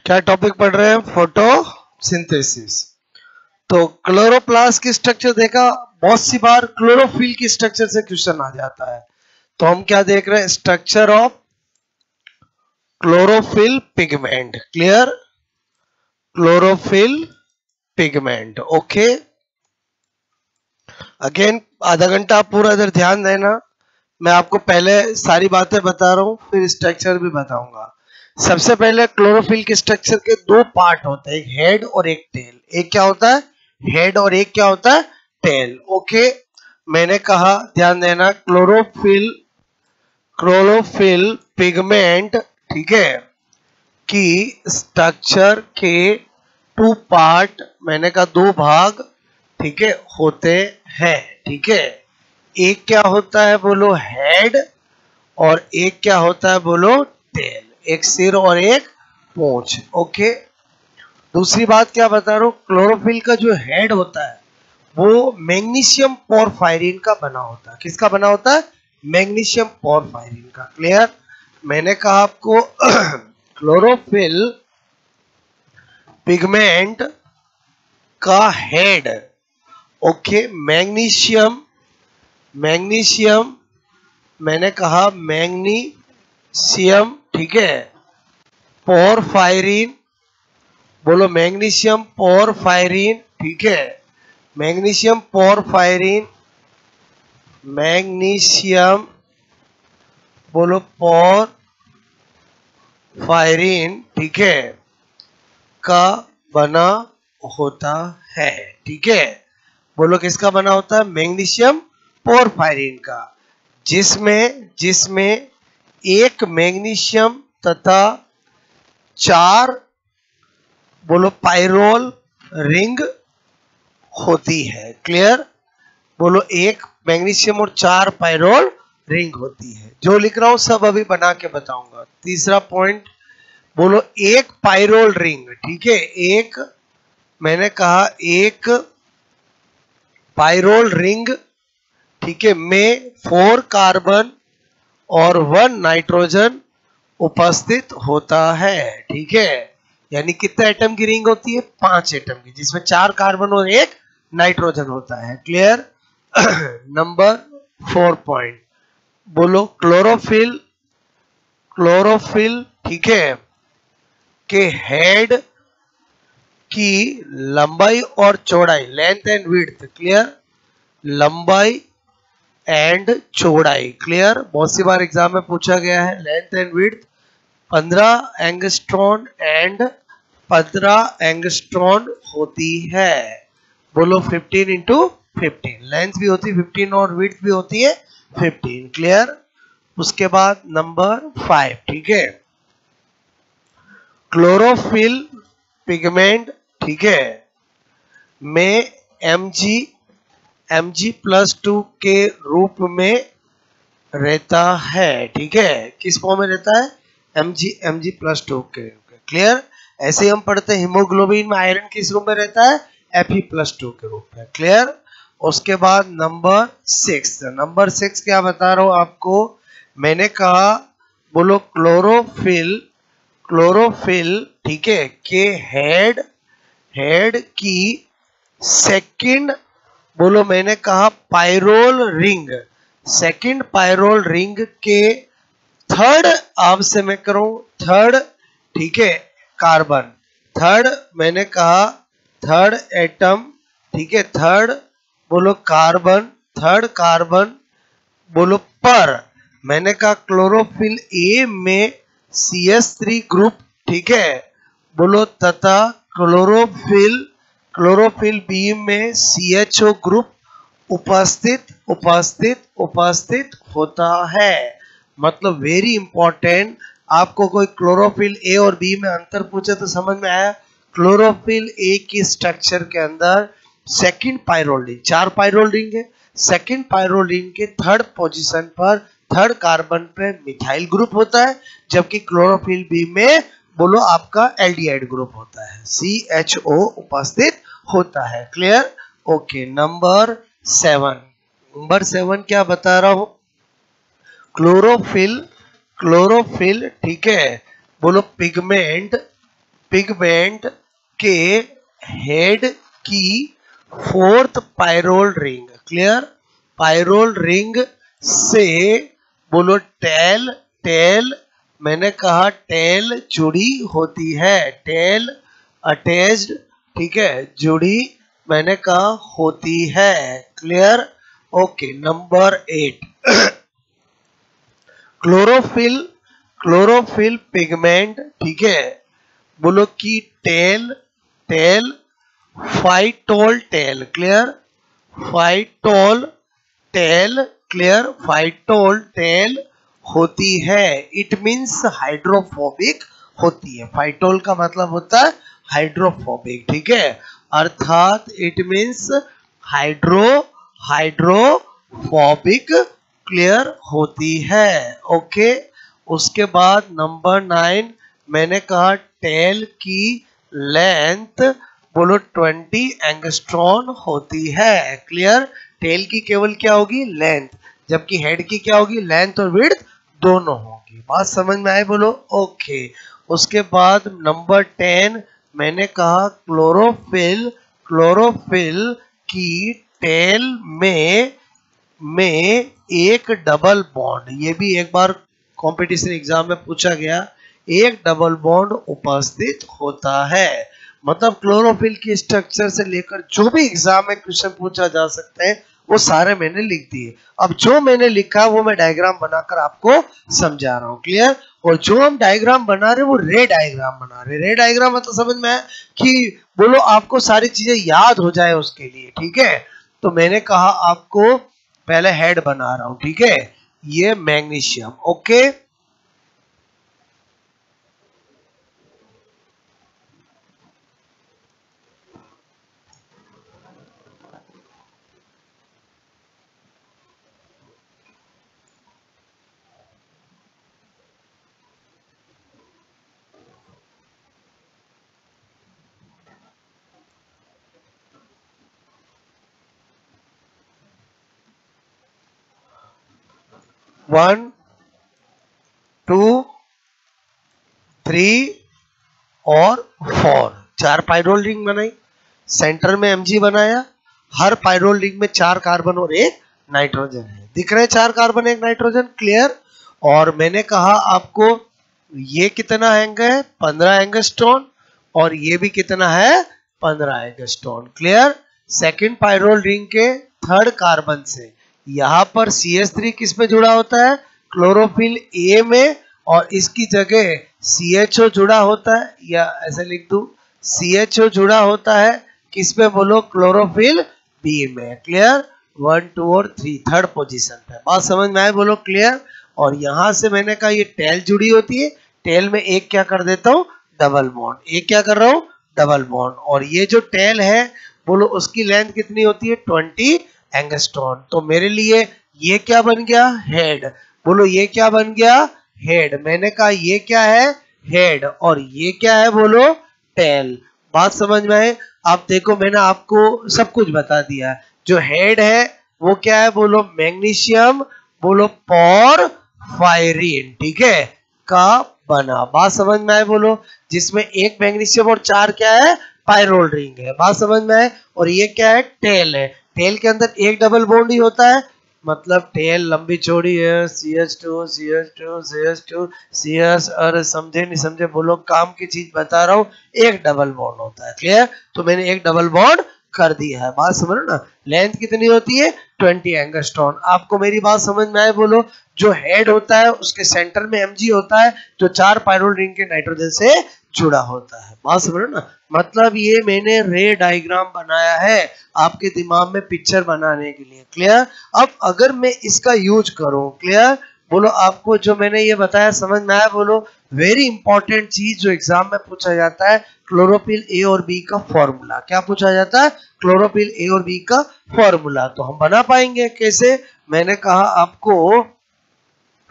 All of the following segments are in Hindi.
क्या टॉपिक पढ़ रहे हैं? फोटोसिंथेसिस। तो क्लोरोप्लास्ट की स्ट्रक्चर देखा, बहुत सी बार क्लोरोफिल की स्ट्रक्चर से क्वेश्चन आ जाता है। तो हम क्या देख रहे हैं? Structure of chlorophyll pigment. Clear? Chlorophyll pigment. Okay, again आधा घंटा पूरा इधर ध्यान देना। मैं आपको पहले सारी बातें बता रहा हूं, फिर स्ट्रक्चर भी बताऊंगा। सबसे पहले क्लोरोफिल के स्ट्रक्चर के दो पार्ट होते हैं, एक हेड और एक टेल। एक क्या होता है? हेड, और एक क्या होता है? टेल। ओके, मैंने कहा ध्यान देना, क्लोरोफिल पिगमेंट, ठीक है, की स्ट्रक्चर के टू पार्ट, मैंने कहा दो भाग, ठीक है, होते हैं। ठीक है, एक क्या होता है बोलो? हेड, और एक क्या होता है बोलो? टेल। एक सिर और एक पूंछ। ओके, दूसरी बात क्या बता रहा हूं, क्लोरोफिल का जो हेड होता है वो मैग्नीशियम पोरफायरिन का बना होता है। किसका बना होता है? मैग्नीशियम पोरफायरिन का। क्लियर? मैंने कहा आपको क्लोरोफिल पिगमेंट का हेड, ओके, मैग्नीशियम, मैंने कहा मैग्नीशियम, ठीक है, पोरफायरिन, बोलो मैग्नीशियम पोरफायरिन, ठीक है, मैग्नीशियम पोरफायरिन, मैग्नीशियम, बोलो पोरफायरिन, ठीक है, का बना होता है। ठीक है, बोलो किसका बना होता है? मैग्नीशियम पोरफायरिन का, जिसमें एक मैग्नीशियम तथा 4, बोलो, पाइरोल रिंग होती है। क्लियर? बोलो, एक मैग्नीशियम और 4 पाइरोल रिंग होती है। जो लिख रहा हूं सब अभी बना के बताऊंगा। तीसरा पॉइंट, बोलो एक पाइरोल रिंग, ठीक है, एक, मैंने कहा एक पाइरोल रिंग, ठीक है, में 4 कार्बन और 1 नाइट्रोजन उपस्थित होता है। ठीक है, यानी कितने एटम की रिंग होती है? 5 एटम की, जिसमें 4 कार्बन और 1 नाइट्रोजन होता है। क्लियर? नंबर 4 पॉइंट, बोलो क्लोरोफिल, ठीक है, के हेड की लंबाई और चौड़ाई, लेंथ एंड विड्थ। क्लियर? लंबाई एंड चौड़ाई। क्लियर? बहुत सी बार एग्जाम में पूछा गया है। Length and width 15 angstrom and 15 angstrom होती है। बोलो 15 इंटू 15, लेंथ भी होती है 15 और विड्थ भी होती है 15। क्लियर? उसके बाद नंबर 5, ठीक है, क्लोरोफिल पिगमेंट, ठीक है, में Mg+2 के रूप में रहता है। ठीक है, किस फॉर्म में रहता है? Mg+2 के। क्लियर? ऐसे ही हम पढ़ते हैं हीमोग्लोबिन में आयरन किस रूप में रहता है? Fe+2 के रूप में। क्लियर? उसके बाद नंबर 6 क्या बता रहा हूं आपको? मैंने कहा, बोलो क्लोरोफिल, ठीक है, के हेड की सेकंड, बोलो मैंने कहा pyrrole ring, second pyrrole ring के थर्ड, आपसे मैं करूं थर्ड, ठीक है, कार्बन, थर्ड, मैंने कहा थर्ड एटम, ठीक है, थर्ड, बोलो कार्बन, थर्ड कार्बन, बोलो पर, मैंने कहा क्लोरोफिल ए में CH3 ग्रुप, ठीक है, बोलो, तथा क्लोरोफिल बी में CHO ग्रुप उपस्थित होता है। मतलब वेरी इंपॉर्टेंट, आपको कोई क्लोरोफिल ए और बी में अंतर पूछे तो समझ में आया। क्लोरोफिल ए की स्ट्रक्चर के अंदर second pyrrole ring, 4 pyrrole ring है, सेकंड पाइरोल रिंग के थर्ड पोजीशन पर थर्ड कार्बन पे मिथाइल ग्रुप होता है, जबकि क्लोरोफिल बी में, बोलो, आपका एल्डिहाइड ग्रुप होता है, CHO उपस्थित होता है। क्लियर? ओके, नंबर 7 क्या बता रहा हूं? क्लोरोफिल, ठीक है, बोलो पिगमेंट पिगमेंट के हेड की fourth pyrrole ring, clear, pyrrole ring से बोलो टेल, टेल मैंने कहा टेल जुड़ी होती है, टेल अटैच्ड, ठीक है, जुड़ी मैंने कहा होती है, clear. Okay, number 8 chlorophyll, chlorophyll pigment, ठीक है, बोलो कि tail, tail phytol tail, clear, phytol tail, clear, phytol tail होती है, इट मीन्स हाइड्रोफोबिक होती है, फाइटोल का मतलब होता है हाइड्रोफोबिक, ठीक है, अर्थात इट मीन्स हाइड्रोफोबिक, क्लियर होती है। ओके, उसके बाद नंबर 9 मैंने कहा टेल की लेंथ बोलो 20 एंगस्ट्रॉन होती है, क्लियर, टेल की केवल क्या होगी, लेंथ, जबकि हेड की क्या होगी, लेंथ और विड्थ दोनों होगी, बात समझ में आए बोलो। ओके, उसके बाद नंबर 10 मैंने कहा क्लोरोफिल, क्लोरोफिल की टेल में एक डबल बॉन्ड, ये भी एक बार कंपटीशन एग्जाम में पूछा गया, एक डबल बॉन्ड उपस्थित होता है, मतलब क्लोरोफिल की स्ट्रक्चर से लेकर जो भी एग्जाम में क्वेश्चन पूछा जा सकता है वो सारे मैंने लिख दिए। अब जो मैंने लिखा वो मैं डायग्राम बनाकर आपको समझा रहा हूँ, क्लियर, और जो हम डायग्राम बना रहे वो रे डायग्राम बना रहे, रे डायग्राम मतलब समझ में आया कि बोलो आपको सारी चीजें याद हो जाए उसके लिए, ठीक है। तो मैंने कहा आपको पहले हेड बना रहा हूं, ठीक है, ये मैग्नीशियम, ओके, वन 2 3 और 4, 4 पायरोल रिंग बनाई, सेंटर में Mg बनाया, हर पायरोल रिंग में 4 कार्बन और एक नाइट्रोजन है, दिख रहे हैं 4 कार्बन एक नाइट्रोजन, क्लियर। और मैंने कहा आपको ये कितना है, 15 एंगस्ट्रॉन, और ये भी कितना है, 15 angstrom, clear. Second pyrrole ring के थर्ड कार्बन से यहां पर CH3 किस में जुड़ा होता है, क्लोरोफिल A में, और इसकी जगह CHO जुड़ा होता है, या ऐसे लिख दूं CHO जुड़ा होता है किस में बोलो, क्लोरोफिल B में, क्लियर, 1 2 और 3 थर्ड पोजीशन पे, बात समझ में आए बोलो, क्लियर। और यहां से मैंने कहा ये टेल जुड़ी होती है, टेल में एक क्या कर देता हूं, डबल बॉन्ड, एक क्या कर रहा हूं, डबल बॉन्ड, और ये जो टेल है बोलो उसकी लेंथ कितनी होती है, 20 एंगस्ट्रॉन, तो मेरे लिए ये क्या बन गया, हेड, बोलो ये क्या बन गया, हेड, मैंने कहा ये क्या है, हेड, और ये क्या है बोलो, टेल, बात समझ में आए। आप देखो मैंने आपको सब कुछ बता दिया है, जो हेड है वो क्या है बोलो, मैग्नीशियम बोलो पोरफायरिन, ठीक है, का बना, बात समझ में आए बोलो, जिसमें एक मैग्नीशियम और 4 क्या है, पायरोल रिंग है, बात समझ में आए। और ये क्या है, टेल है, टेल के अंदर एक डबल बॉन्ड ही होता है, मतलब टेल लंबी चौड़ी है, CH2 CH2 CH2 CH, अरे समझे नहीं समझे बोलो, काम की चीज बता रहा हूँ, एक डबल बॉन्ड होता है, क्लियर, तो मैंने एक डबल बॉन्ड कर दिया है, बात समझ ना। लेंथ कितनी होती है, 20 एंगस्ट्रॉन, आपको मेरी बात समझ में आए बोलो। जो हेड होता है उसके सेंटर में Mg होता है, जो 4 पायरोल रिंग के नाइट्रोजन से जुड़ा होता है, बात समझ ना। मतलब ये मैंने रे डायग्राम बनाया है आपके दिमाग में पिक्चर बनाने के लिए, क्लियर। अब अगर मैं इसका यूज करूं, क्लियर, बोलो आपको जो मैंने ये बताया समझ में आया बोलो। वेरी इंपॉर्टेंट चीज जो एग्जाम में पूछा जाता है, क्लोरोफिल A और B का फॉर्मूला, क्या पूछा जाता है, क्लोरोफिल A और B का फॉर्मूला, तो हम बना पाएंगे कैसे, मैंने कहा आपको,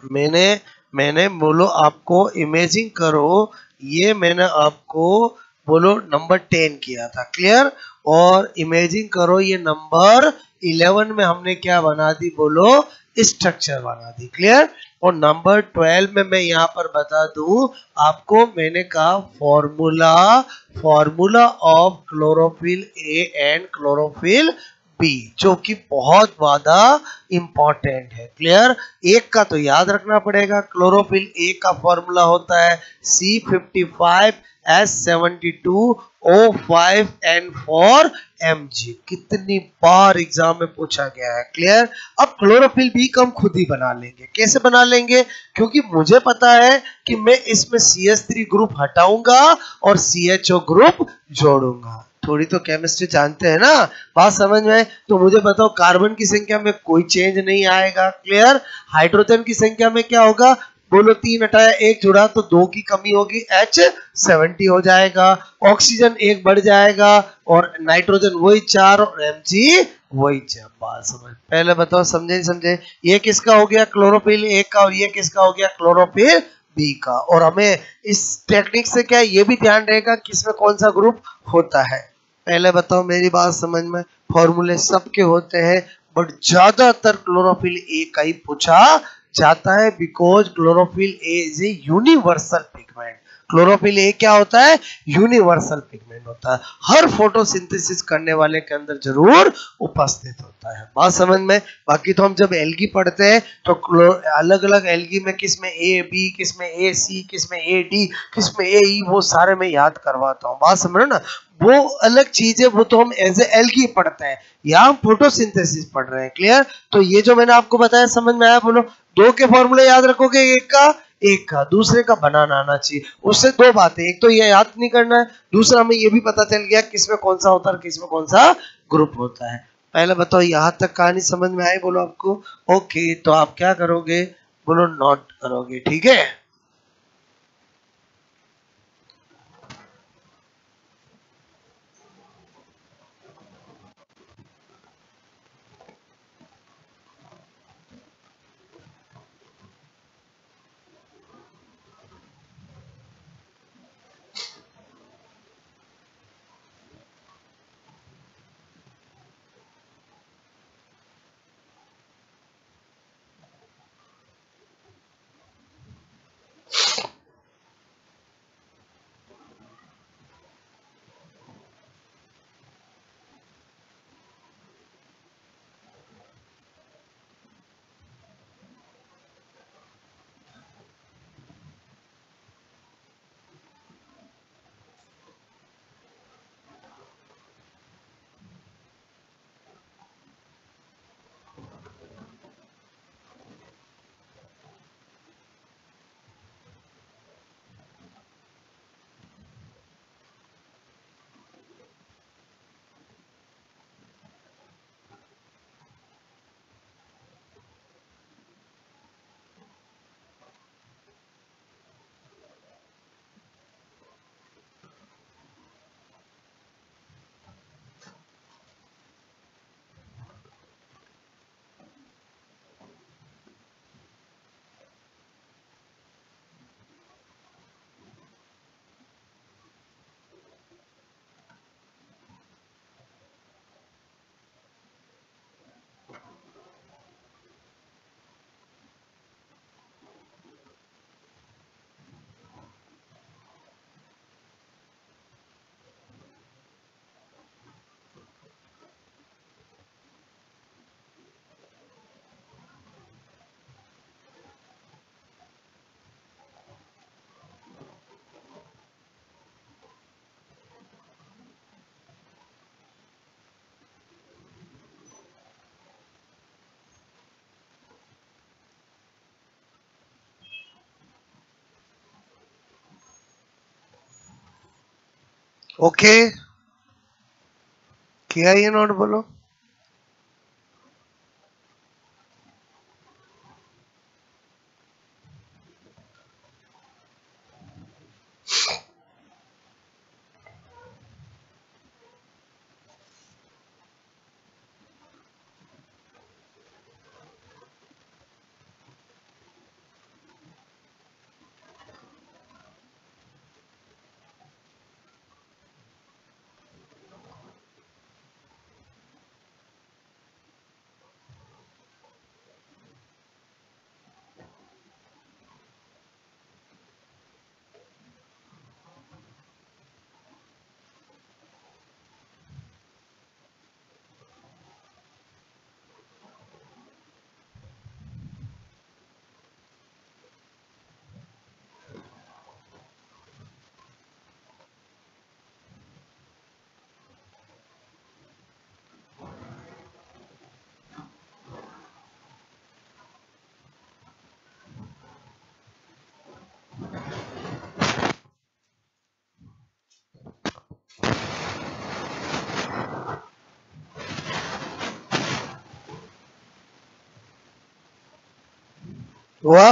मैंने बोलो आपको इमेजिन करो, ये मैंने आपको बोलो नंबर 10 किया था, क्लियर, और इमेजिन करो ये नंबर 11 में हमने क्या बना दी बोलो, स्ट्रक्चर बना दी। क्लियर। और नंबर 12 में मैं यहाँ पर बता दूं आपको, मैंने कहा formula of chlorophyll a and chlorophyll b, जो कि बहुत ज्यादा इंपॉर्टेंट है। क्लियर। एक का तो याद रखना पड़ेगा, क्लोरोफिल ए का फॉर्मूला होता है C55H72O5N4 Mg। कितनी बार एग्जाम में पूछा गया है। क्लियर। अब क्लोरोफिल बी का हम खुद ही बना लेंगे। कैसे बना लेंगे? क्योंकि मुझे पता है कि मैं इसमें CH3 ग्रुप हटाऊंगा और CHO ग्रुप जोड़ूंगा। थोड़ी तो केमिस्ट्री जानते हैं ना, बात समझ में। तो मुझे बताओ, कार्बन की संख्या में कोई चेंज नहीं आएगा। क्लियर। हाइड्रोजन की संख्या में क्या होगा? बोलो, 3 हटाया 1 जुड़ा तो 2 की कमी होगी, H70 हो जाएगा। ऑक्सीजन 1 बढ़ जाएगा और नाइट्रोजन वही 4 और Mg वही 4। बात समझ। पहले बताओ, समझे नहीं समझे? ये किसका हो गया? क्लोरोफिल ए का। और ये किसका हो गया? क्लोरोफिल बी का। और हमें इस टेक्निक से क्या ये भी ध्यान रहेगा किसमें कौन सा ग्रुप होता है। पहले बताओ, मेरी बात समझ में। फॉर्मूले सबके होते हैं, बट ज्यादातर क्लोरोफिल ए का ही पूछा जाता है, because chlorophyll a is a universal pigment. Chlorophyll a क्या होता है? यूनिवर्सल पिगमेंट होता है, हर फोटोसिंथेसिस करने वाले के अंदर जरूर उपस्थित होता है। बात समझ में। बाकी तो हम जब एल्गी पढ़ते हैं तो अलग अलग एल्गी में किस में ए बी, किस में ए सी, किस में ए डी, किस में ए ई, वो सारे मैं याद करवाता हूँ। बात समझ ना, वो अलग चीज है, वो तो हम एज ए एल्गी पढ़ते हैं, यहाँ हम फोटोसिंथेसिस पढ़ रहे हैं। क्लियर। तो ये जो मैंने आपको बताया समझ में आया? बोलो। 2 के फॉर्मूले याद रखोगे, एक का दूसरे का बनाना आना चाहिए। उससे 2 बातें, एक तो ये याद नहीं करना है, दूसरा हमें ये भी पता चल गया किसमें कौन सा होता है और किसमें कौन सा ग्रुप होता है। पहले बताओ, यहाँ तक कहानी समझ में आई? बोलो आपको। ओके, तो आप क्या करोगे? बोलो, नोट करोगे। ठीक है। ओके, किया ये नोट? बोलो। हुआ?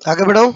आगे बढ़ाऊं?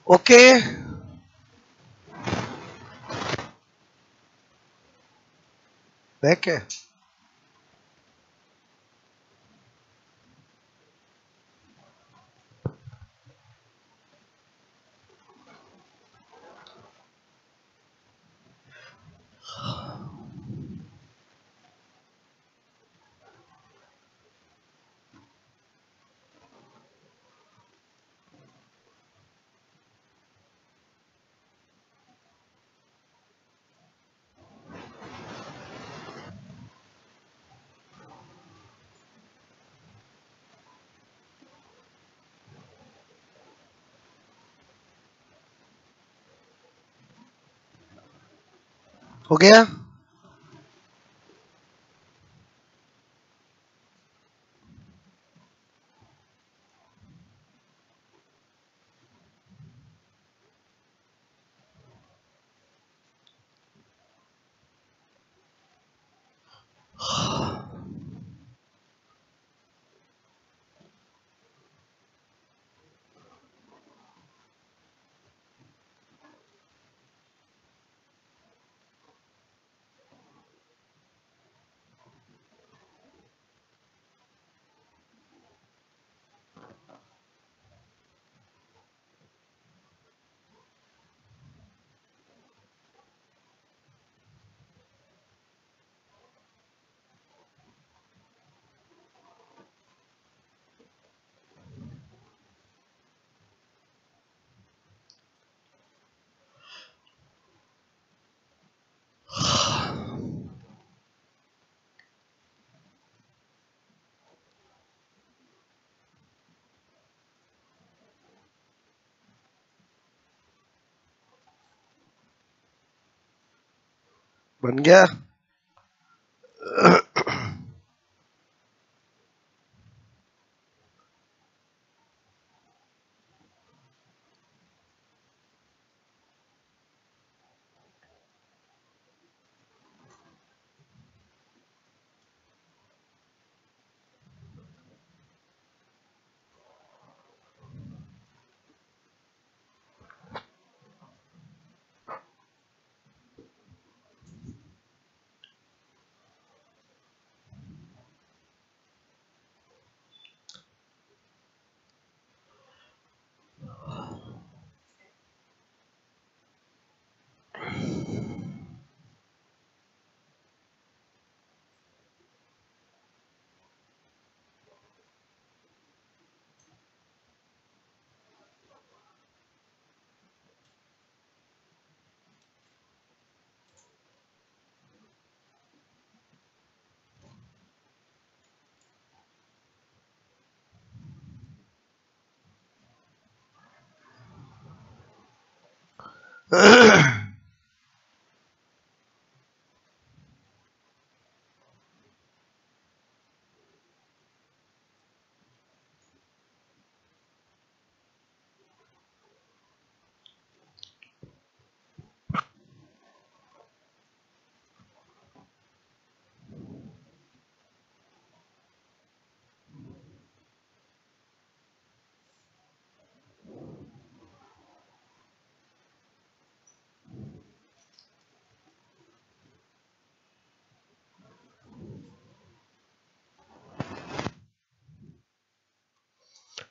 ओके, बैक है। हो गया? बन गया।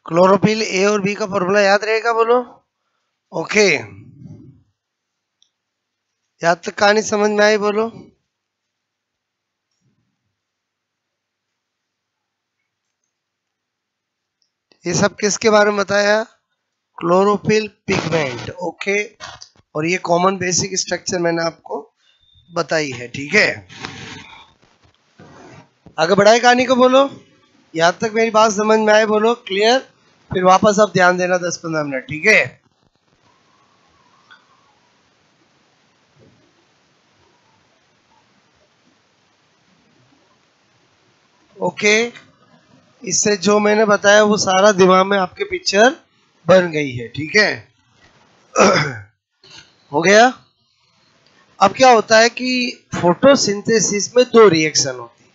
क्लोरोफिल ए और बी का फॉर्मूला याद रहेगा, बोलो। ओके, याद तक कहानी समझ में आई, बोलो। ये सब किसके बारे में बताया? Chlorophyll pigment. ओके, और ये कॉमन बेसिक स्ट्रक्चर मैंने आपको बताई है, ठीक है। आगे बढ़ाए कहानी को, बोलो। यहाँ तक मेरी बात समझ में आए, बोलो क्लियर। फिर वापस आप ध्यान देना 10-15 मिनट, ठीक है। ओके, इससे जो मैंने बताया वो सारा दिमाग में आपके पिक्चर बन गई है, ठीक है। हो गया। अब क्या होता है कि फोटोसिंथेसिस में दो रिएक्शन होती है,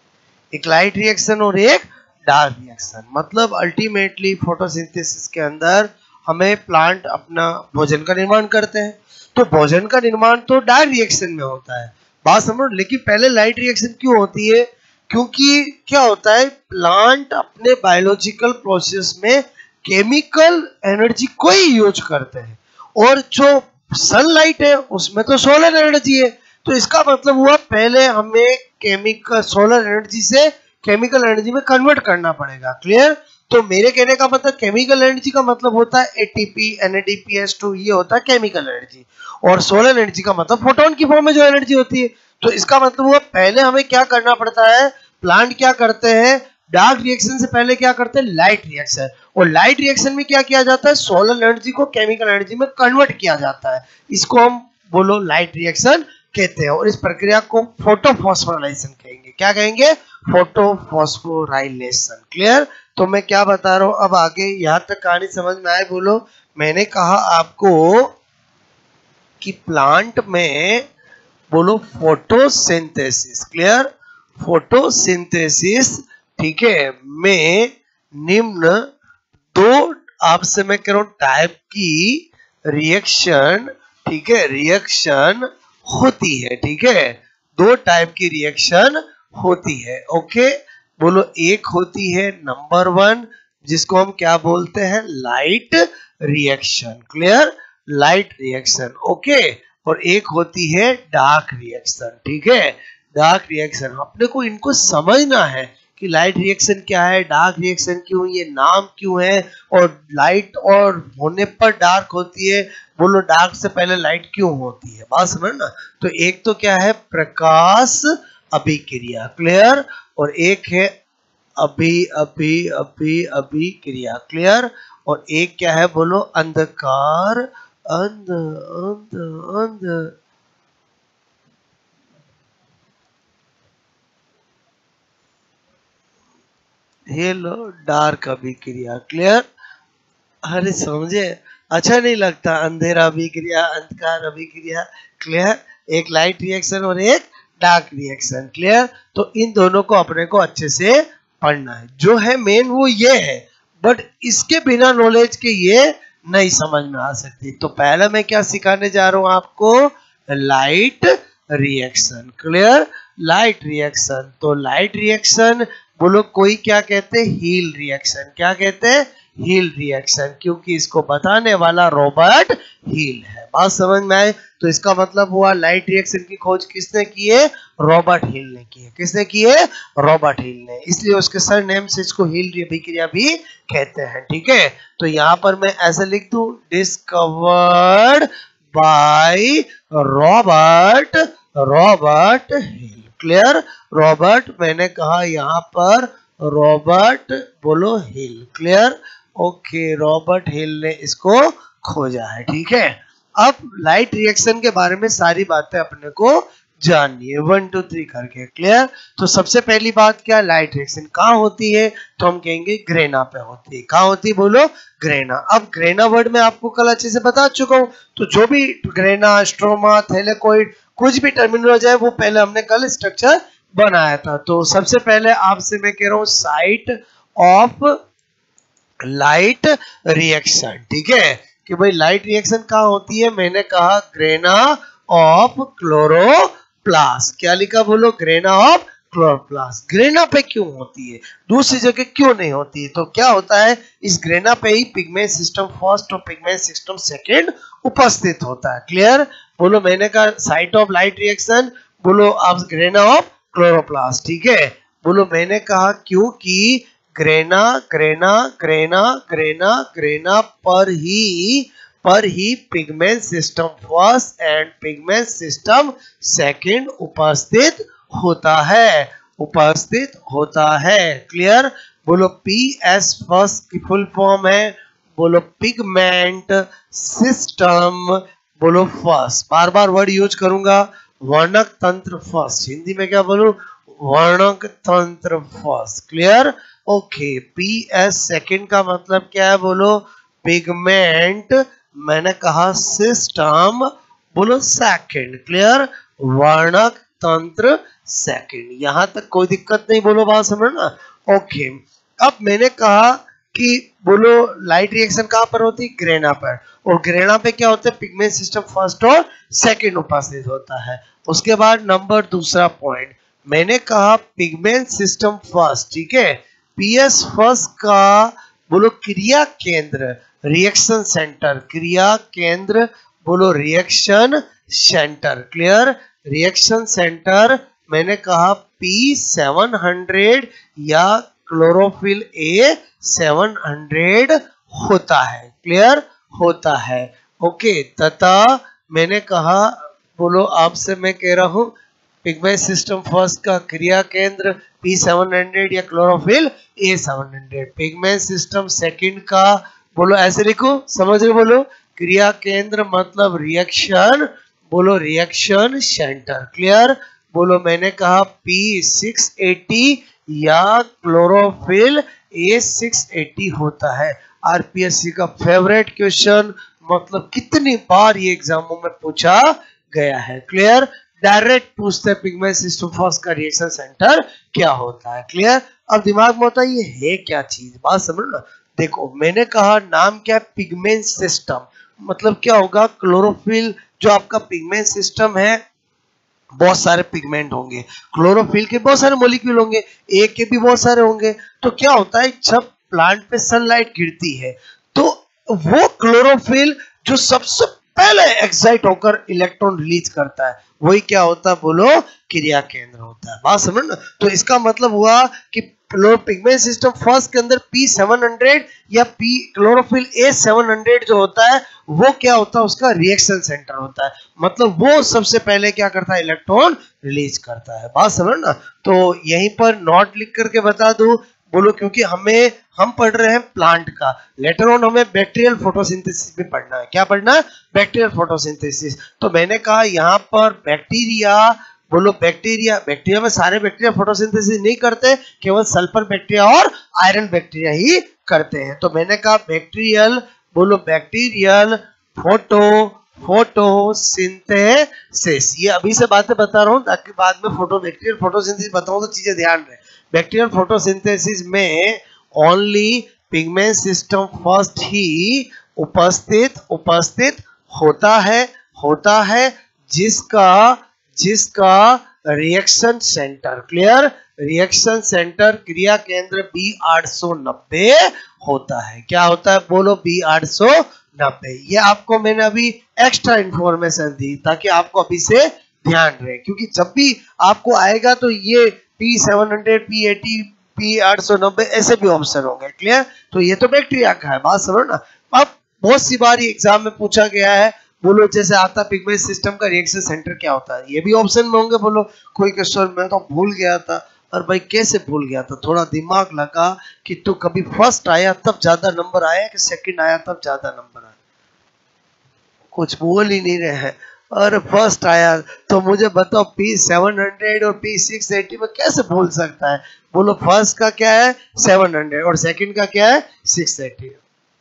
एक लाइट रिएक्शन और एक डार्क रिएक्शन। मतलब अल्टीमेटली फोटोसिंथेसिस के अंदर हमें प्लांट अपना भोजन का निर्माण करते हैं, तो भोजन का निर्माण तो डार्क रिएक्शन में होता है, बात समझो। लेकिन पहले लाइट रिएक्शन क्यों होती है? क्योंकि क्या होता है, प्लांट अपने बायोलॉजिकल प्रोसेस में केमिकल एनर्जी को ही यूज करते हैं, और जो सनलाइट है उसमें तो सोलर एनर्जी है। तो इसका मतलब हुआ पहले हमें केमिकल सोलर एनर्जी से केमिकल एनर्जी में कन्वर्ट करना पड़ेगा, क्लियर। तो मेरे कहने का मतलब केमिकल एनर्जी का मतलब होता है एटीपी, NADPH2, ये होता है केमिकल एनर्जी। और सोलर एनर्जी का मतलब फोटोन की फॉर्म में जो एनर्जी होती है। तो इसका मतलब हुआ पहले हमें क्या करना पड़ता है, प्लांट क्या करते हैं, डार्क रिएक्शन से पहले क्या करते हैं, लाइट रिएक्शन। और लाइट रिएक्शन में क्या किया जाता है, सोलर एनर्जी को केमिकल एनर्जी में कन्वर्ट किया जाता है। इसको हम बोलो लाइट रिएक्शन कहते हैं, और इस प्रक्रिया को फोटोफॉस्फोराइलेशन कहेंगे। क्या कहेंगे? Photophosphorylation, clear. तो मैं क्या बता रहा हूं अब आगे, यहां तक कहानी समझ में आए, बोलो। मैंने कहा आपको कि प्लांट में, बोलो, फोटोसिंथेसिस, क्लियर, फोटोसिंथेसिस, ठीक है, में निम्न दो, आपसे मैं कह रहा हूं, टाइप की रिएक्शन, ठीक है, रिएक्शन होती है, ठीक है। दो टाइप की रिएक्शन होती है, ओके। बोलो, एक होती है नंबर 1, जिसको हम क्या बोलते हैं, light reaction, clear, light reaction, okay. और एक होती है डार्क रिएक्शन, ठीक है, डार्क रिएक्शन। अपने को इनको समझना है कि लाइट रिएक्शन क्या है, डार्क रिएक्शन क्यों, ये नाम क्यों है, और लाइट और होने पर डार्क होती है, बोलो डार्क से पहले लाइट क्यों होती है, बात समझ ना। तो एक तो क्या है, प्रकाश अभिक्रिया, क्लियर, और एक है अभिक्रिया, क्लियर। और एक क्या है, बोलो, अंध अंध अंध अंध येलो डार्क अभिक्रिया। क्लियर? अरे समझे? अच्छा नहीं लगता अंधेरा अभिक्रिया, अंधकार अभिक्रिया। क्लियर? एक लाइट रिएक्शन और एक डार्क रिएक्शन। क्लियर? तो इन दोनों को अपने को अच्छे से पढ़ना है। जो है मेन वो ये है, बट इसके बिना नॉलेज के ये नहीं समझ में आ सकती। तो पहले मैं क्या सिखाने जा रहा हूं आपको? Light reaction. Clear? Light reaction. तो लाइट रिएक्शन बोलो, कोई क्या कहते हैं? Hill reaction. क्या कहते हैं? हील रिएक्शन, क्योंकि इसको बताने वाला रॉबर्ट हील है। बात समझ में आए? तो इसका मतलब हुआ लाइट रिएक्शन की खोज किसने की है? रॉबर्ट हील ने की है। किसने की है? रॉबर्ट हील ने। इसलिए उसके सरनेम से इसको हील अभिक्रिया भी कहते हैं। ठीक है? तो यहां पर मैं ऐसे लिख दूं, discovered by Robert Hill. Clear? Robert, मैंने कहा यहां पर रॉबर्ट बोलो Hill. Clear? Okay, Robert Hill ने इसको खोजा है। ठीक है? अब लाइट रिएक्शन के बारे में सारी बातें अपने को जाननी है 1 2 3 करके। क्लियर? तो सबसे पहली बात क्या? लाइट रिएक्शन कहाँ होती है? तो हम कहेंगे ग्रेना पे होती है। कहाँ होती है? बोलो ग्रेना। अब ग्रेना वर्ड में आपको कल अच्छे से बता चुका हूँ। तो जो भी ग्रेना, स्ट्रोमा, थैलेकोइड, कुछ भी टर्मिनोलॉजी है वो पहले हमने कल स्ट्रक्चर बनाया था। तो सबसे पहले आपसे मैं कह रहा हूँ साइट ऑफ लाइट रिएक्शन। ठीक है? कि भाई लाइट रिएक्शन कहाँ होती है? मैंने कहा ग्रेना ऑफ क्लोरोप्लास्ट। क्या लिखा? बोलो ग्रेना ऑफ क्लोरोप्लास्ट। ग्रेना पे क्यों होती है, दूसरी जगह क्यों नहीं होती है? तो क्या होता है, इस ग्रेना पे ही पिगमेंट सिस्टम फर्स्ट और पिगमेंट सिस्टम सेकंड उपस्थित होता है। क्लियर? बोलो, मैंने कहा साइट ऑफ लाइट रिएक्शन, बोलो आप ग्रेना ऑफ क्लोरोप्लास्ट। ठीक है? बोलो, मैंने कहा क्योंकि grana grana grana grana grana पर ही pigment system first and pigment system second उपस्थित होता है। क्लियर? बोलो पीएस फर्स्ट की फुल फॉर्म है, बोलो पिगमेंट सिस्टम, बोलो फर्स्ट। बार बार वर्ड यूज करूंगा, वर्णक तंत्र फर्स्ट। हिंदी में क्या बोलूं? वर्णक तंत्र first. Clear? Okay, PS second का मतलब क्या है? बोलो पिगमेंट, मैंने कहा सिस्टम, बोलो सेकंड। क्लियर? वर्णक तंत्र सेकंड। यहां तक कोई दिक्कत नहीं? बोलो बात समझना। ओके, अब मैंने कहा कि बोलो लाइट रिएक्शन कहां पर होती है? ग्रेना पर। और ग्रेना पे क्या होता है? पिगमेंट सिस्टम फर्स्ट और सेकंड उपस्थित होता है। उसके बाद नंबर दूसरा पॉइंट, मैंने कहा पिगमेंट सिस्टम फर्स्ट। ठीक है? पीएस फर्स्ट का बोलो क्रिया केंद्र, रिएक्शन सेंटर। क्रिया केंद्र बोलो reaction centre. Clear? Reaction centre मैंने कहा P700 या क्लोरोफिल A700 होता है। क्लियर? होता है। ओके, तथा मैंने कहा, बोलो आपसे मैं कह रहा हूं पिगमेंट सिस्टम फर्स्ट का क्रिया केंद्र P700 या chlorophyll A700। Pigment system second का बोलो ऐसे लिखो, समझ रहे? बोलो क्रिया केंद्र मतलब रिएक्शन, बोलो रिएक्शन सेंटर। क्लियर? बोलो मैंने कहा P680 या क्लोरोफिल A680 होता है। आरपीएससी का फेवरेट क्वेश्चन, मतलब कितनी बार ये एग्जामों में पूछा गया है। क्लियर? डायरेक्ट पूछते हैं पिगमेंट सिस्टम फर्स्ट का रिएक्शन सेंटर क्या होता है। क्लियर? अब दिमाग में होता है ये है क्या चीज, बात समझ ना। देखो मैंने कहा नाम क्या है? Pigment system. मतलब क्या होगा? क्लोरोफिल जो आपका पिगमेंट सिस्टम है, बहुत सारे पिगमेंट होंगे, क्लोरोफिल के बहुत सारे मॉलिक्यूल होंगे, ए के भी बहुत सारे होंगे। तो क्या होता है, जब प्लांट पे सनलाइट गिरती है तो वो क्लोरोफिल जो सबसे पहले एक्साइट होकर इलेक्ट्रॉन रिलीज करता है, वही क्या होता है? बोलो क्रिया केंद्र होता है। बात समझ ना। तो इसका मतलब हुआ कि पिगमेंट सिस्टम फर्स्ट के अंदर P700 या क्लोरोफिल A700 जो होता है वो क्या होता है? उसका रिएक्शन सेंटर होता है। मतलब वो सबसे पहले क्या करता है? इलेक्ट्रॉन रिलीज करता है। बात समझ ना। तो यहीं पर नोट लिख करके बता दो, बोलो क्योंकि हम पढ़ रहे हैं प्लांट का, लेटर ऑन हमें बैक्टीरियल फोटोसिंथेसिस भी पढ़ना है। क्या पढ़ना है? Bacterial photosynthesis. तो मैंने कहा यहाँ पर बैक्टीरिया बोलो बैक्टीरिया, बैक्टीरिया में सारे बैक्टीरिया फोटोसिंथेसिस नहीं करते, केवल सल्फर बैक्टीरिया और आयरन बैक्टीरिया ही करते हैं। तो मैंने कहा बैक्टीरियल, बोलो बैक्टीरियल फोटोसिंथेसिस। ये अभी से बातें बता रहा हूँ ताकि बाद में बैक्टीरियल फोटोसिंथेसिस बताऊं तो चीजें ध्यान रहे। बैक्टीरियल फोटोसिंथेसिस में ओनली पिगमेंट सिस्टम फर्स्ट ही उपस्थित होता है जिसका reaction centre, clear, reaction centre क्रिया केंद्र B890 होता है। क्या होता है बोलो? B890। ये आपको मैंने अभी एक्स्ट्रा इंफॉर्मेशन दी ताकि आपको अभी से ध्यान रहे, क्योंकि जब भी आपको आएगा तो ये P700, P80, P890 ऐसे भी ऑप्शन होंगे, क्लियर। तो ये तो बैक्टीरिया का है, बात समझो ना। अब बहुत सी बार एग्जाम में पूछा गया है, बोलो जैसे आता पिगमेंट सिस्टम का रिएक्शन सेंटर क्या होता है, ये भी ऑप्शन में होंगे। बोलो कोई क्वेश्चन मैं तो भूल गया था, और भाई कैसे भूल गया था? थोड़ा दिमाग लगा कि तू कभी फर्स्ट आया तब ज्यादा नंबर आया कि सेकंड आया तब ज्यादा नंबर आया? कुछ बोल ही नहीं रहे हैं। और फर्स्ट आया तो मुझे बताओ P700 और P680 में कैसे भूल सकता है? बोलो फर्स्ट का क्या है 700 और सेकंड का क्या है 680।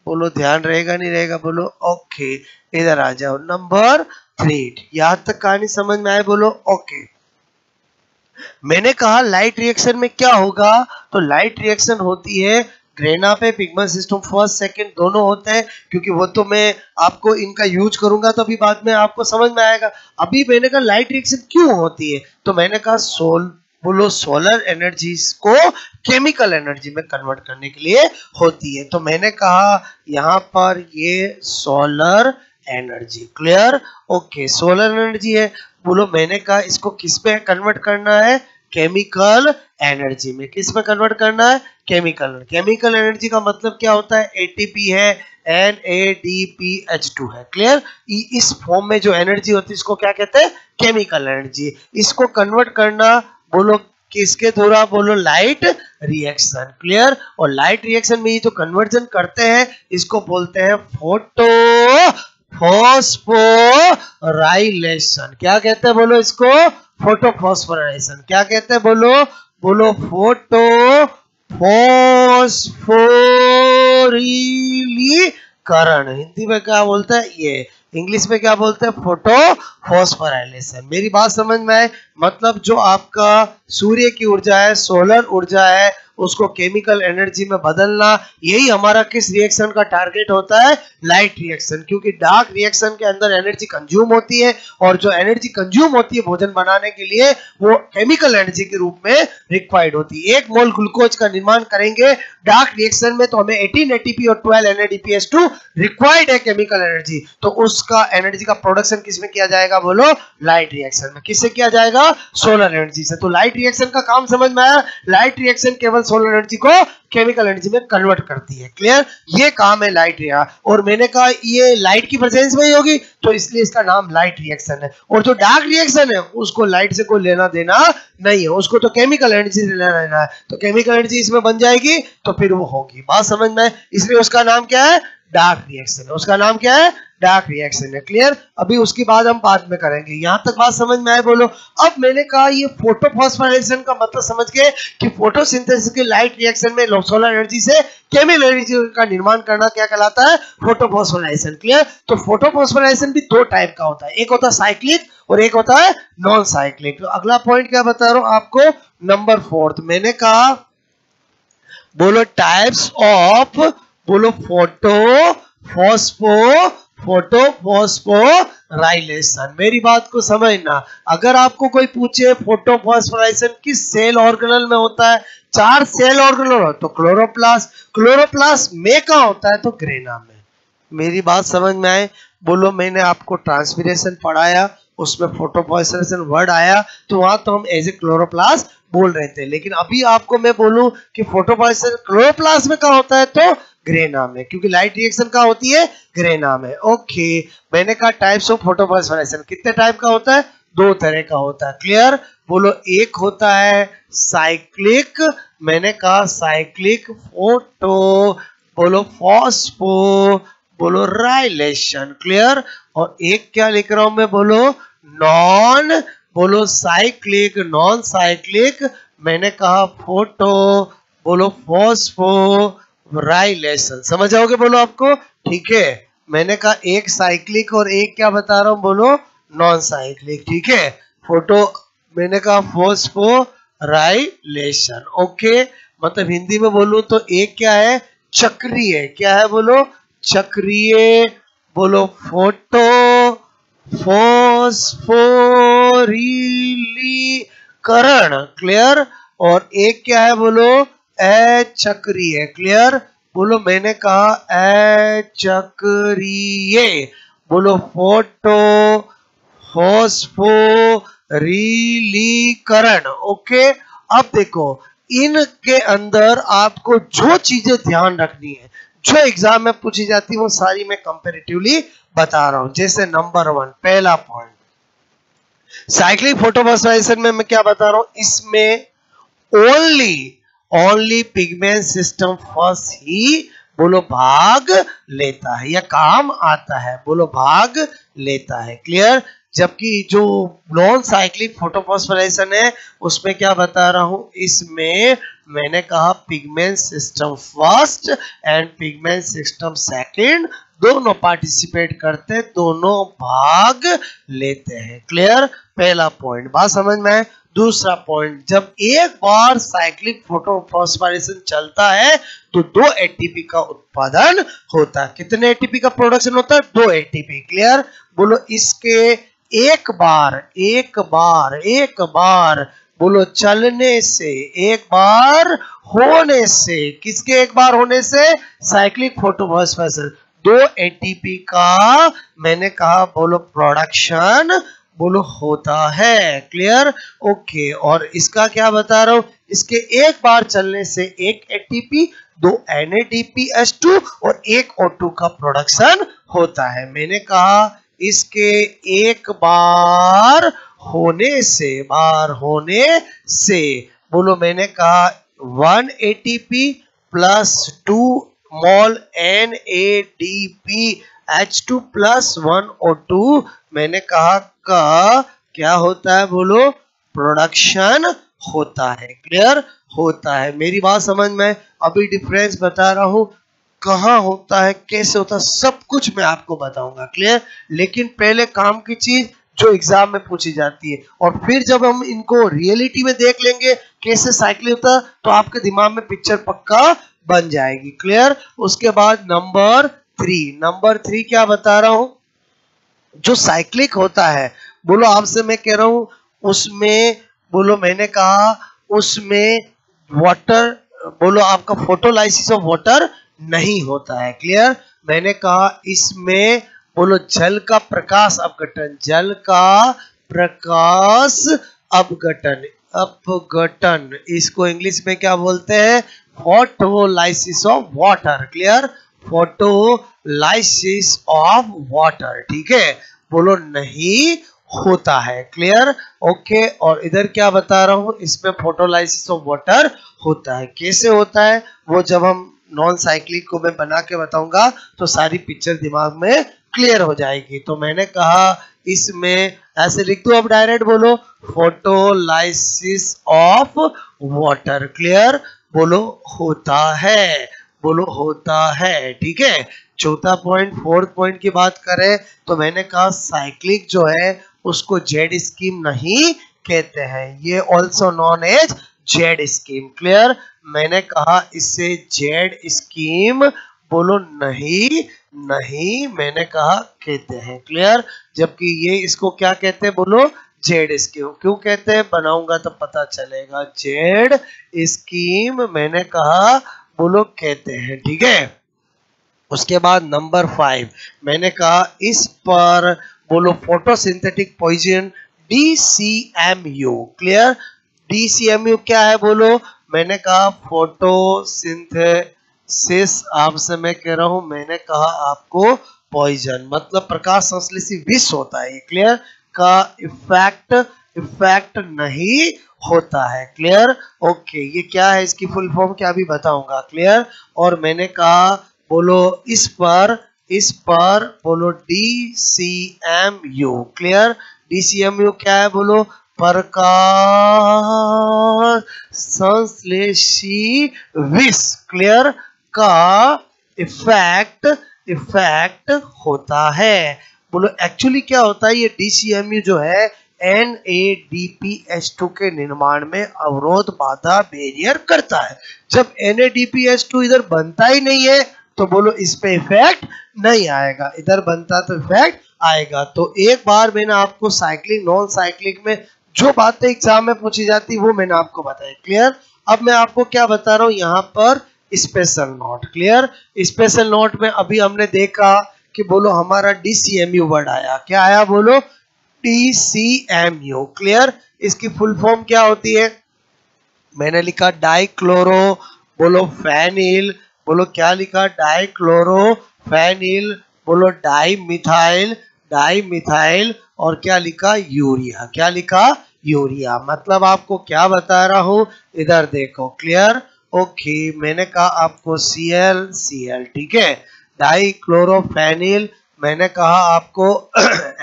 बोलो ध्यान रहेगा नहीं रहेगा? बोलो ओके। इधर आ जाओ नंबर 3। यहां तक कहानी समझ में आए? बोलो ओके। मैंने कहा लाइट रिएक्शन में क्या होगा, तो लाइट रिएक्शन होती है ग्रेना पे, पिगमेंट सिस्टम फर्स्ट सेकंड दोनों होते हैं, क्योंकि वो तो मैं आपको इनका यूज करूंगा तो अभी बाद में आपको समझ में आएगा। अभी मैंने कहा लाइट रिएक्शन क्यों होती है, तो मैंने कहा बोलो सोलर एनर्जी को केमिकल एनर्जी में कन्वर्ट करने के लिए होती है। तो मैंने कहा यहाँ पर ये solar energy, clear, okay, solar energy है। बोलो मैंने कहा इसको किस में कन्वर्ट करना है? केमिकल एनर्जी में। किस में कन्वर्ट करना है? केमिकल एनर्जी का मतलब क्या होता है? एटीपी है, NADPH2 है, क्लियर। इस फॉर्म में जो एनर्जी होती है इसको क्या कहते हैं? Chemical energy. इसको कन्वर्ट करना बोलो किसके द्वारा? बोलो लाइट रिएक्शन, क्लियर। और लाइट रिएक्शन में ये जो कन्वर्जन करते हैं इसको बोलते हैं फोटोफॉस्फोराइलेशन। क्या कहते हैं? बोलो इसको फोटोफॉस्फोराइलेशन। क्या कहते हैं? बोलो फोटोफॉस्फोरीलीकरण। हिंदी में क्या बोलते हैं ये, इंग्लिश में क्या बोलते हैं? फोटोफॉस्फोराइलेशन। मेरी बात समझ में आए? मतलब जो आपका सूर्य की ऊर्जा है, सोलर ऊर्जा है, उसको केमिकल एनर्जी में बदलना, यही हमारा किस रिएक्शन का टारगेट होता है? Light reaction. क्योंकि डार्क रिएक्शन के अंदर एनर्जी कंज्यूम होती है, और जो एनर्जी कंज्यूम होती है भोजन बनाने के लिए वो केमिकल एनर्जी के रूप में रिक्वायर्ड होती है। 1 मोल ग्लूकोज का निर्माण करेंगे डार्क रिएक्शन में तो हमें 18 ATP और 12 NADPH2 रिक्वायर्ड है केमिकल एनर्जी। तो उसका एनर्जी का प्रोडक्शन किस में किया जाएगा? बोलो लाइट रिएक्शन में। किससे किया जाएगा? सोलर एनर्जी से। तो लाइट रिएक्शन का काम समझ में आया? लाइट रिएक्शन केवल सोलर एनर्जी को केमिकल एनर्जी में कन्वर्ट करती है, क्लियर। ये काम है लाइट रिएक्शन। और मैंने कहा ये लाइट की प्रेजेंस में ही होगी तो इसलिए इसका नाम लाइट रिएक्शन है। और जो डार्क रिएक्शन है उसको लाइट से कोई लेना देना नहीं है, उसको तो केमिकल एनर्जी से लेना देना है। तो केमिकल एनर्जी इसमें बन जाएगी तो फिर वो होगी। बात समझ में आए? इसलिए उसका नाम क्या है? डार्क रिएक्शन है। उसका नाम क्या है? डार्क रिएक्शन है, क्लियर। अभी उसके बाद हम बाद में करेंगे। यहां तक बात समझ में आए? बोलो। अब मैंने कहा ये फोटोफॉस्फोराइलेशन का मतलब समझ गए कि फोटोसिंथेसिस के लाइट रिएक्शन में सोलर एनर्जी से केमिकल एनर्जी का निर्माण करना क्या कहलाता है? Photophosphorylation, clear. तो फोटोफॉस्फोराइलेशन भी 2 टाइप का होता है, एक होता है साइक्लिक और एक होता है नॉन साइक्लिक। तो अगला पॉइंट क्या बता रहा हूं आपको? नंबर 4। मैंने कहा बोलो टाइप्स ऑफ, बोलो फोटोफॉस्फोराइलेशन। मेरी बात को समझना। अगर आपको कोई पूछे फोटोफॉस्फोराइलेशन किस सेल ऑर्गेनल में होता है? 4 सेल ऑर्गेनल हो तो क्लोरोप्लास्ट में कहाँ होता है? तो ग्रेना में। मेरी बात समझ में आए? बोलो मैंने आपको ट्रांसपिरेशन पढ़ाया, उसमें फोटोफॉस्फोरेशन वर्ड आया तो वहां तो हम एज ए क्लोरोप्लास्ट बोल रहे थे, लेकिन अभी आपको मैं बोलूं कि फोटोफॉस्फोरेशन क्लोरोप्लास्ट में कहाँ होता है? तो ग्रेना में, क्योंकि लाइट रिएक्शन कहाँ होती है? ग्रेना में। ओके, मैंने कहा टाइप्स ऑफ फोटोफॉस्फोरेशन कितने टाइप का होता है? 2 तरह का होता है, क्लियर। बोलो एक होता है साइक्लिक, मैंने कहा साइक्लिक बोलो फॉस्फोराइलेशन, क्लियर। और एक क्या लिख रहा हूं मैं? बोलो बोलो साइक्लिक, नॉन साइक्लिक, मैंने कहा फोटो, बोलो फॉस्फोराइलेशन। समझ आओगे बोलो आपको, ठीक है। मैंने कहा एक साइक्लिक और एक क्या बता रहा हूं, बोलो नॉन साइक्लिक, ठीक है। फोटो मैंने कहा फॉस्फोराइलेशन, ओके। मतलब हिंदी में बोलूं तो एक क्या है, चक्रीय, क्या है बोलो, चक्रीय, बोलो फोटो फॉस्फोरिलीकरण, क्लियर। और एक क्या है बोलो, अचक्रीय, क्लियर। बोलो मैंने कहा अचक्रीय, बोलो फोटो फॉस्फोरिलीकरण, ओके। अब देखो इनके अंदर आपको जो चीजें ध्यान रखनी है, जो एग्जाम में पूछी जाती है, वो सारी मैं कंपैरेटिवली बता रहा हूं। जैसे नंबर 1 पहला पॉइंट, साइक्लिक फोटोफॉस्फोराइलेशन में मैं क्या बता रहा हूं, इसमें ओनली पिगमेंट सिस्टम फर्स्ट ही बोलो भाग लेता है या काम आता है, बोलो भाग लेता है, क्लियर। जबकि जो नॉन साइक्लिक फोटोफॉस्फोराइलेशन है उसमें क्या बता रहा हूं, इसमें मैंने कहा pigment system first and pigment system second दोनों पार्टिसिपेट करते, दोनों भाग लेते हैं, क्लियर। पहला पॉइंट बात समझ में आए। दूसरा पॉइंट, जब एक बार साइक्लिक फोटोफॉस्फोराइलेशन चलता है तो 2 एटीपी का उत्पादन होता है। कितने एटीपी का प्रोडक्शन होता है, 2 एटीपी, क्लियर। बोलो इसके एक बार बोलो चलने से, एक बार होने से, किसके एक बार होने से, साइक्लिक फोटोफॉस्फोराइलेशन 2 एटीपी का मैंने कहा बोलो प्रोडक्शन बोलो होता है, क्लियर, ओके। और इसका क्या बता रहा हूं, इसके एक बार चलने से 1 एटीपी 2 NADPH2 और 1 O2 का प्रोडक्शन होता है। मैंने कहा इसके एक बार होने से बोलो मैंने कहा 1 ATP प्लस 2 मोल NADPH2 प्लस 1 O2 मैंने कहा का क्या होता है, बोलो प्रोडक्शन होता है, क्लियर होता है। मेरी बात समझ में, अभी डिफरेंस बता रहा हूं, कहां होता है, कैसे होता है, सब कुछ मैं आपको बताऊंगा, क्लियर। लेकिन पहले काम की चीज जो एग्जाम में पूछी जाती है, और फिर जब हम इनको रियलिटी में देख लेंगे कैसे साइक्लिक होता है तो आपके दिमाग में पिक्चर पक्का बन जाएगी, क्लियर। उसके बाद नंबर 3 क्या बता रहा हूं, जो साइक्लिक होता है बोलो आपसे मैं कह रहा हूं उसमें बोलो मैंने कहा उसमें वाटर बोलो आपका फोटोलाइसिस ऑफ वाटर नहीं होता है, क्लियर। मैंने कहा इसमें बोलो जल का प्रकाश अपघटन, इसको इंग्लिश में क्या बोलते हैं, photolysis of water, clear, photolysis of water, ठीक है। बोलो नहीं होता है, क्लियर, ओके। और इधर क्या बता रहा हूं, इसमें फोटोलाइसिस ऑफ वाटर होता है। कैसे होता है वो जब हम नॉन साइक्लिक को मैं बना के बताऊंगा तो सारी पिक्चर दिमाग में क्लियर हो जाएगी। तो मैंने कहा इसमें ऐसे लिख दो, अब डायरेक्ट बोलो फोटोलाइसिस ऑफ वाटर, क्लियर, बोलो होता है, बोलो होता है, ठीक है। चौथा पॉइंट, फोर्थ पॉइंट की बात करें तो मैंने कहा साइक्लिक जो है उसको जेड स्कीम नहीं कहते हैं, ये also known as Z scheme, clear. मैंने कहा इसे जेड स्कीम बोलो नहीं मैंने कहा कहते हैं, क्लियर। जबकि ये इसको क्या कहते हैं, बोलो जेड स्कीम। क्यों कहते हैं, बनाऊंगा तो पता चलेगा। जेड स्कीम मैंने कहा बोलो कहते हैं, ठीक है। उसके बाद नंबर 5 मैंने कहा इस पर बोलो photosynthetic poison DCMU, clear. DCMU क्या है बोलो, मैंने कहा फोटोसिंथेसिस, आपसे मैं कह रहा हूं, मैंने कहा आपको पॉइजन मतलब प्रकाश संश्लेषी विष होता है, क्लियर, का इफेक्ट नहीं होता है, क्लियर, ओके। ये क्या है, इसकी फुल फॉर्म क्या भी बताऊंगा, क्लियर। और मैंने कहा बोलो इस पर बोलो DCMU, क्लियर। DCMU क्या है बोलो, प्रकाश संश्लेषी विष क्लियर का इफेक्ट इफेक्ट होता है। बोलो एक्चुअली क्या होता है, ये DCMU जो है NADPH2 के निर्माण में अवरोध बाधा बैरियर करता है। जब NADPH2 इधर बनता ही नहीं है तो बोलो इस पे इफेक्ट नहीं आएगा, इधर बनता तो इफेक्ट आएगा। तो एक बार मैंने आपको साइक्लिक नॉन साइक्लिक में जो बातें एग्जाम में पूछी जाती वो मैंने आपको बताई, क्लियर। अब मैं आपको क्या बता रहा हूँ यहाँ पर special note, clear. Special note में अभी हमने देखा कि बोलो हमारा DCMU वर्ड आया, क्या आया बोलो DCMU, क्लियर। इसकी फुल फॉर्म क्या होती है, मैंने लिखा डाइक्लोरो, बोलो फेनिल, बोलो क्या लिखा डाइक्लोरो फेनिल, बोलो डाई मिथाइल, डाई मिथाइल, और क्या लिखा यूरिया, क्या लिखा यूरिया। मतलब आपको क्या बता रहा हूं, इधर देखो, क्लियर। ओके मैंने कहा आपको Cl, ठीक है। डाई क्लोरोफेनिल मैंने कहा आपको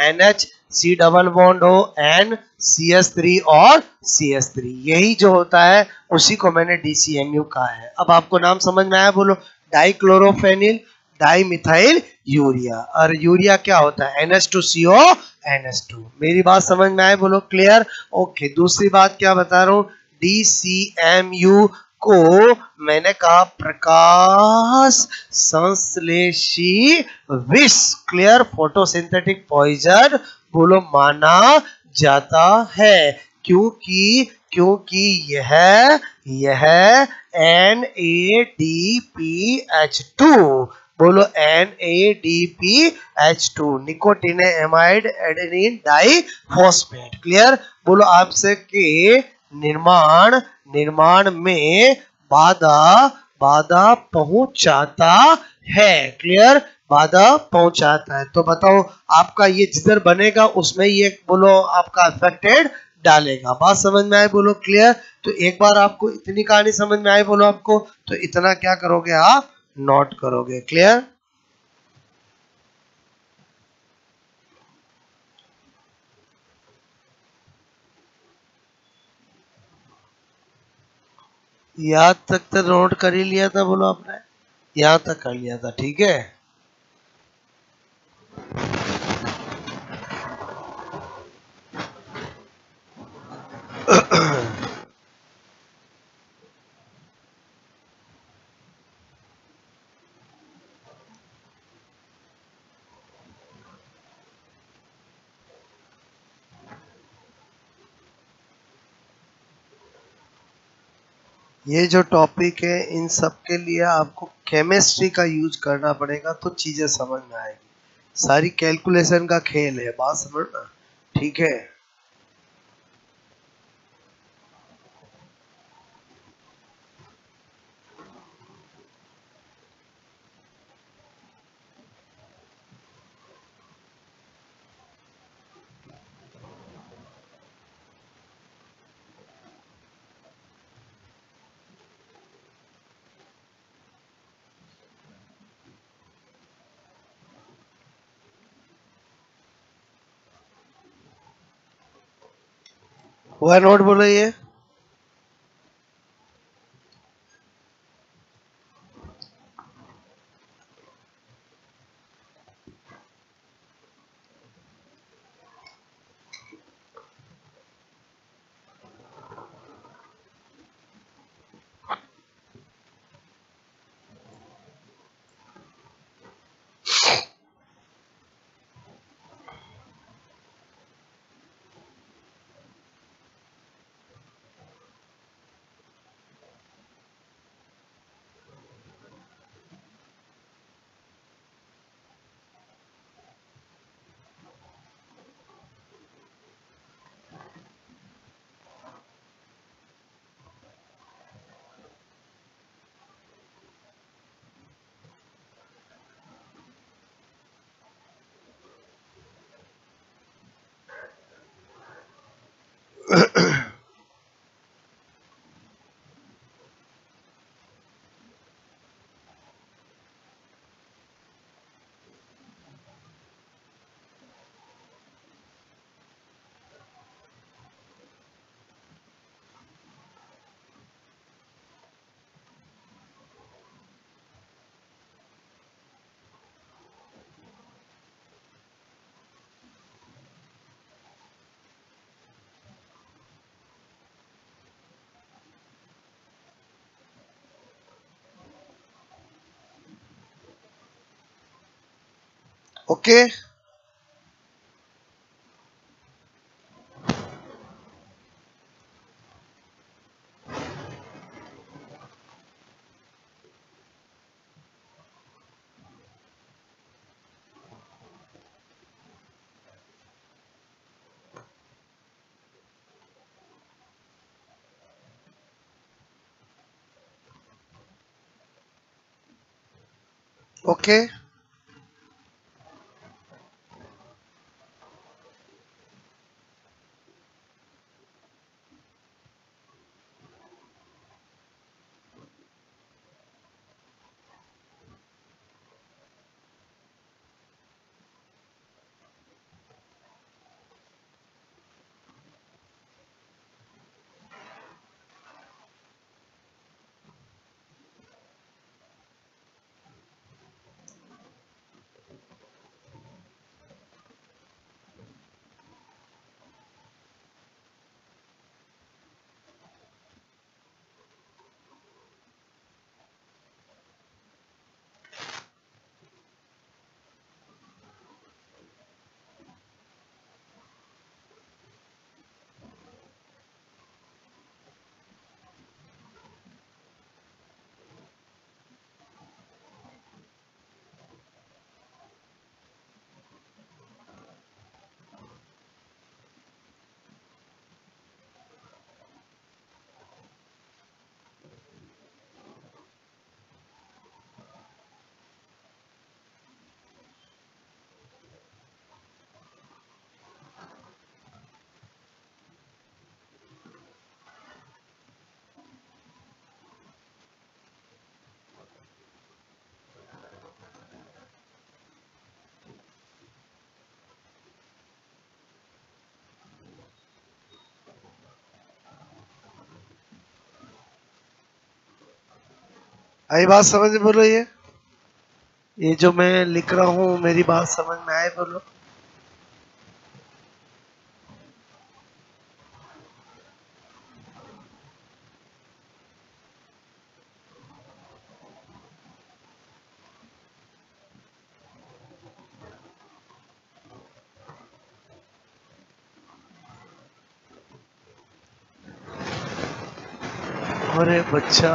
NH C डबल बॉन्ड हो N CH3 और CH3, यही जो होता है उसी को मैंने DCMU कहा है। अब आपको नाम समझ में आया, बोलो डाइक्लोरोफेनिल डाई मिथाइल यूरिया, और यूरिया क्या होता है NH2CO NH2। मेरी बात समझ में आए, बोलो क्लियर। ओके दूसरी बात क्या बता रहा हूँ, DCMU को मैंने कहा प्रकाश संश्लेषी विष, क्लियर, फोटोसिंथेटिक पॉइजन बोलो माना जाता है, क्योंकि क्योंकि यह NADPH2, बोलो NADPH2 nicotinamide adenine diphosphate, clear. बोलो आपसे के निर्माण में बाधा पहुंचाता है, क्लियर, बाधा पहुंचाता है। तो बताओ आपका ये जिधर बनेगा उसमें ये बोलो आपका अफेक्टेड डालेगा। बात समझ में आए, बोलो क्लियर। तो एक बार आपको इतनी कहानी समझ में आए बोलो आपको, तो इतना क्या करोगे आप नोट करोगे, क्लियर। यहाँ तक तो नोट कर ही लिया था, बोलो आपने यहाँ तक कर लिया था, ठीक है। ये जो टॉपिक है इन सब के लिए आपको केमिस्ट्री का यूज करना पड़ेगा तो चीजें समझ में आएगी। सारी कैलकुलेशन का खेल है, बात समझना, ठीक है। हुआ नोट बोलो ये। ओके। ओके। आई बात समझ में बोलो। ये जो मैं लिख रहा हूँ मेरी बात समझ में आए बोलो। अरे बच्चा,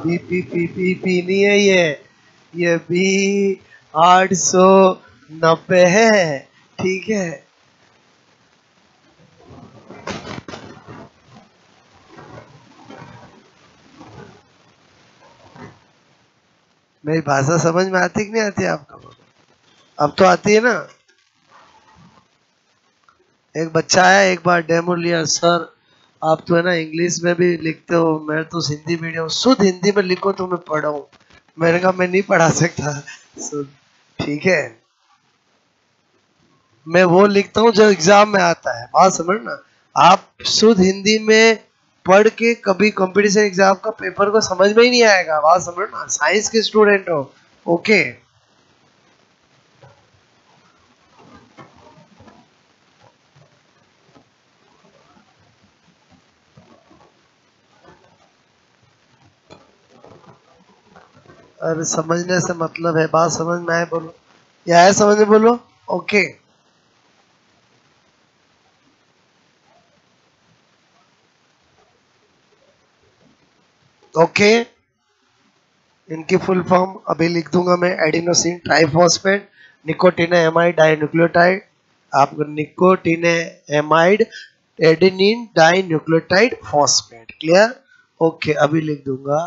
B P P P P नहीं है ये बी 890 है। ठीक है। मेरी भाषा समझ में आती कि नहीं आती आपको? अब तो आती है ना। एक बच्चा आया, एक बार डेमो लिया, सर आप तो है ना इंग्लिश में भी लिखते हो, मैं तो हिंदी मीडियम, शुद्ध हिंदी में लिखो तो मैं पढ़ाऊँ। मैंने कहा मैं नहीं पढ़ा सकता शुद्ध। ठीक है, मैं वो लिखता हूँ जो एग्जाम में आता है, बात समझना। आप शुद्ध हिंदी में पढ़ के कभी कंपटीशन एग्जाम का पेपर को समझ में ही नहीं आएगा, बात समझना, साइंस के स्टूडेंट हो। ओके। अरे समझने से मतलब है, बात समझ में आए बोलो, या है समझ में बोलो। ओके। ओके। इनकी फुल फॉर्म अभी लिख दूंगा मैं, एडिनोसिन ट्राइफॉस्फेट निकोटिनामाइड डाइन्यूक्लियोटाइड। आपको nicotinamide adenine dinucleotide phosphate, clear. Okay, अभी लिख दूंगा।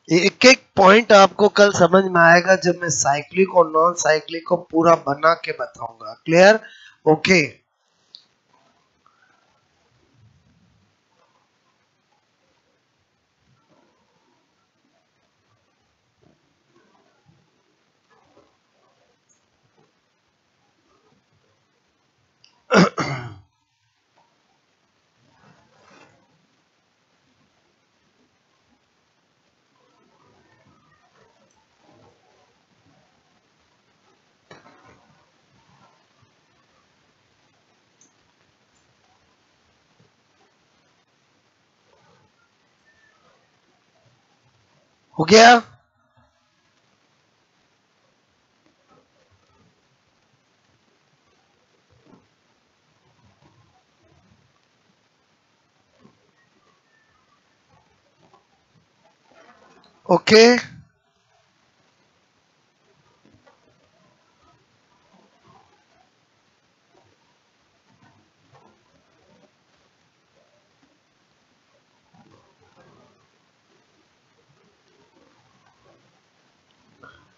एक एक पॉइंट आपको कल समझ में आएगा जब मैं साइक्लिक और नॉन साइक्लिक को पूरा बना के बताऊंगा, क्लियर। ओके। हो गया? Okay,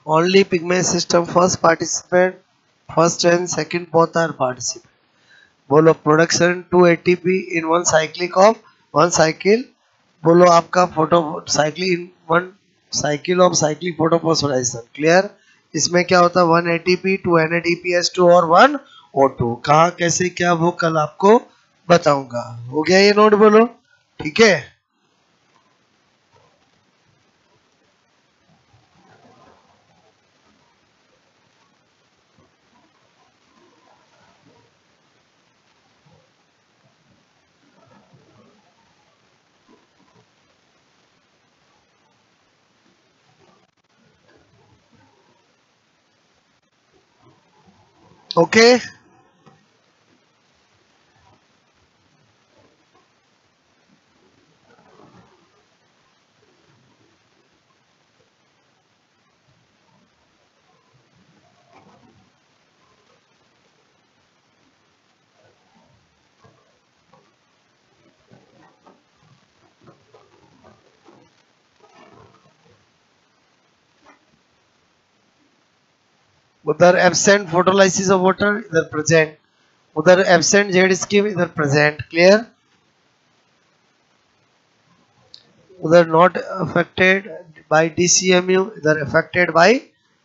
only pigment system first participant, first and second both are participant. बोलो production 2 ATP in one cyclic of one cycle, बोलो आपका photo cyclic in one cycle of cyclic photophosphorylation. Clear? इसमें क्या होता है 1 एटीपी 2 NADPH2 और 1 O2। कहाँ कैसे क्या वो कल आपको बताऊंगा। हो गया ये नोट? बोलो ठीक है। ओके, उधर एब्सेंट फोटोलाइसिस ऑफ वाटर, इधर प्रेजेंट। उधर एब्सेंट जेड स्कीम, इधर प्रेजेंट। क्लियर? उधर नॉट अफेक्टेड बाय DCMU, इधर अफेक्टेड बाय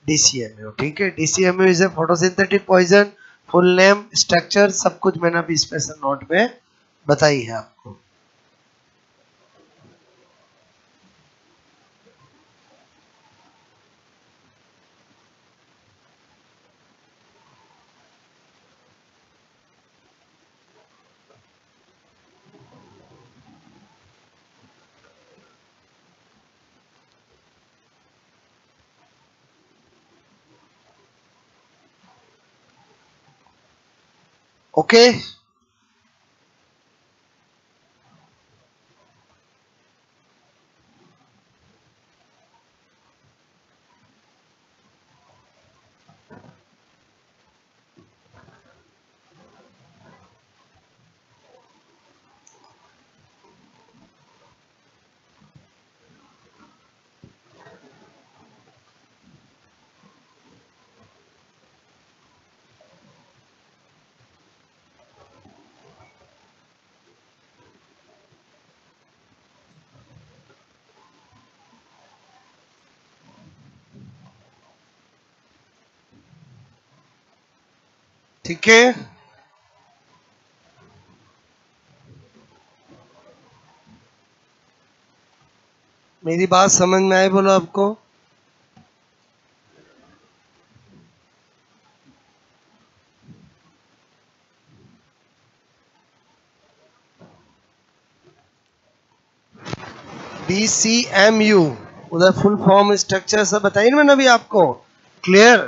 DCMU। ठीक है, DCMU is a photosynthetic poison. Full name, structure, सब कुछ मैंने अभी स्पेशल नोट में बताई है आपको। ओके, ठीक है। मेरी बात समझ में आई? बोलो आपको। DCMU उधर फुल फॉर्म स्ट्रक्चर सब बताइए ना मैंने अभी आपको। क्लियर?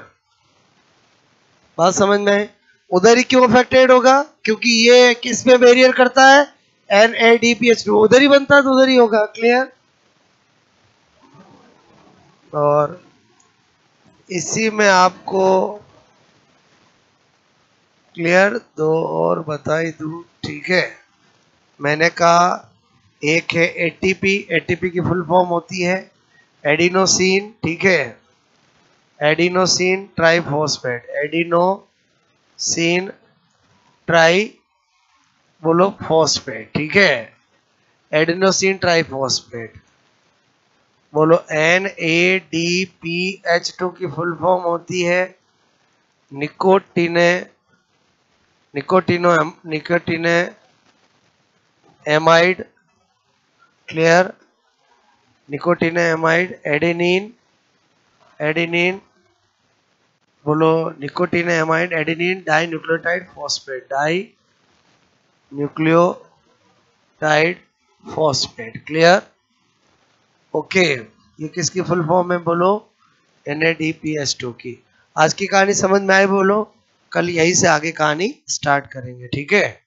बात समझ में है? उधर ही क्यों अफेक्टेड होगा? क्योंकि ये किस पे बैरियर करता है? NADPH2। उधर ही बनता है तो उधर ही होगा। क्लियर? और इसी में आपको क्लियर दो और बताई दूं। ठीक है, मैंने कहा एक है एटीपी। एटीपी की फुल फॉर्म होती है एडिनोसिन। ठीक है, एडिनोसिन ट्राइफॉस्फेट, एडिनोसिन ट्राई बोलो फॉस्फेट। ठीक है, एडिनोसिन ट्राइफॉस्फेट। बोलो NADPH2 की फुल फॉर्म होती है nicotine nicotino nicotinamide. Clear? Nicotinamide, adenine, adenine बोलो nicotinamide, adenine dinucleotide phosphate, dinucleotide phosphate. Clear? Okay, ये किसकी फुल फॉर्म है बोलो? NADPH2 की। आज की कहानी समझ में आई बोलो? कल यहीं से आगे कहानी स्टार्ट करेंगे, ठीक है।